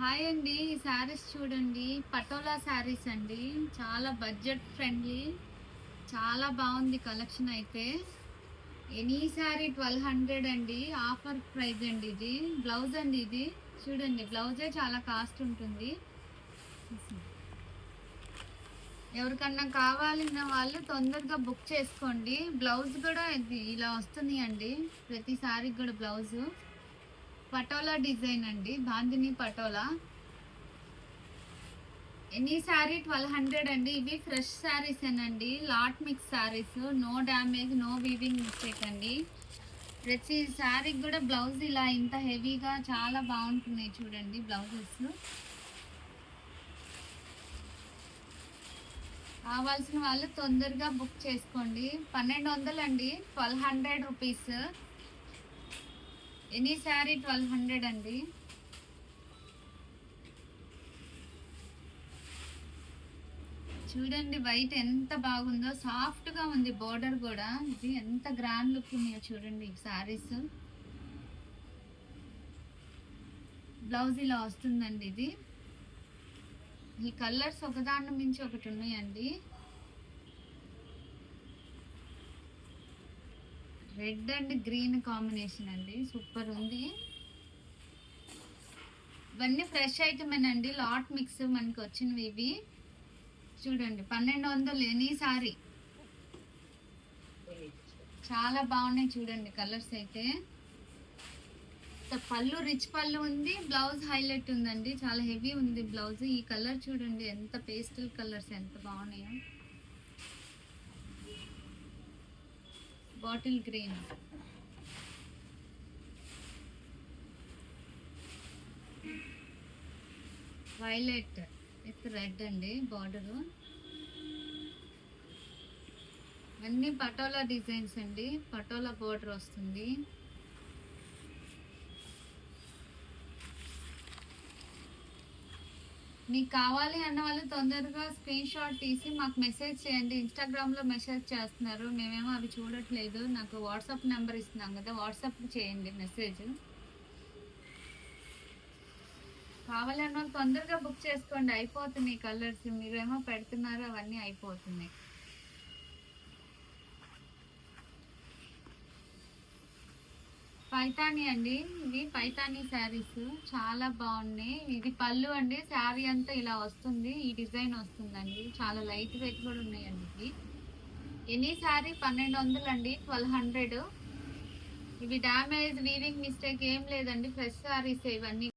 Hi అండి. ఈ శారీస్ చూడండి. పటోలా శారీస్ అండి. చాలా బడ్జెట్ ఫ్రెండ్లీ. చాలా బాగుంది కలెక్షన్ అయితే. ఎనీ శారీ 1200 అండి. ఆఫర్ ప్రైస్ అండి ఇది. బ్లౌజ్ అండి ఇది. చూడండి బ్లౌజే చాలా కాస్ట్ ఉంటుంది. ఎవరికన్నా కావాలన్న వాళ్ళు తొందరగా బుక్ చేసుకోండి. బ్లౌజ్ కూడా ఇది ఇలా వస్తుంది అండి. ప్రతి శారీకి కూడా బ్లౌజు పటోలా డిజైన్ అండి. బాందిని పటోలా. ఎనీ శారీ 1200 అండి. ఇవి ఫ్రెష్ శారీస్ ఏనండి. Lot mix saris. No damage, no weaving mistake అండి. ప్రతి శారీకి కూడా బ్లౌజ్ ఇలా ఇంత హెవీగా చాలా బాగుంటున్నాయి చూడండి బ్లౌజెస్. కావాల్సిన వాళ్ళు తొందరగా బుక్ చేసుకోండి. 1200 అండి. 1200 రూపీస్. ఎనీ శారీ 1200 అండి. చూడండి వైట్ ఎంత బాగుందో, సాఫ్ట్ గా ఉంది. బోర్డర్ కూడా ఇది ఎంత గ్రాండ్ లుక్ ఉన్నాయో చూడండి శారీస్. బ్లౌజ్ ఇలా వస్తుందండి. ఇది ఈ కలర్స్ ఒకదాని మించి ఒకటి ఉన్నాయండి. రెడ్ అండ్ గ్రీన్ కాంబినేషన్ అండి. సూపర్ ఉంది. ఇవన్నీ ఫ్రెష్ ఐటమేనండి. లాట్ మిక్స్ మనకి వచ్చినవి ఇవి. చూడండి 1200 ఎనీ సారీ. చాలా బాగున్నాయి చూడండి కలర్స్ అయితే. పళ్ళు రిచ్ పళ్ళు ఉంది. బ్లౌజ్ హైలైట్ ఉందండి. చాలా హెవీ ఉంది బ్లౌజ్. ఈ కలర్ చూడండి ఎంత పేస్టల్ కలర్స్ ఎంత బాగున్నాయో. Bottle green, violet with red అండి బార్డరు. అన్ని పటోలా డిజైన్స్ అండి. పటోలా బోర్డర్ వస్తుంది. మీకు కావాలి అన్న వాళ్ళు తొందరగా స్క్రీన్ షాట్ తీసి మాకు మెసేజ్ చేయండి. ఇన్స్టాగ్రామ్లో మెసేజ్ చేస్తున్నారు, మేమేమో అవి చూడట్లేదు. నాకు వాట్సాప్ నెంబర్ ఇస్తున్నాం కదా, వాట్సాప్ చేయండి మెసేజ్. కావాలన్న వాళ్ళు తొందరగా బుక్ చేసుకోండి. అయిపోతున్నాయి కలర్స్. మీరేమో పెడుతున్నారు, అవన్నీ అయిపోతున్నాయి. పైతానీ అండి. ఇవి పైతానీ శారీస్ చాలా బాగున్నాయి. ఇది పళ్ళు అండి. శారీ అంతా ఇలా వస్తుంది. ఈ డిజైన్ వస్తుందండి. చాలా లైట్ వెయిట్ కూడా ఉన్నాయండి ఇవి. ఎనీ శారీ 1200 అండి. 1200. ఇవి డ్యామేజ్, వీవింగ్ మిస్టేక్ ఏం లేదండి. ఫ్రెష్ శారీస్ ఇవన్నీ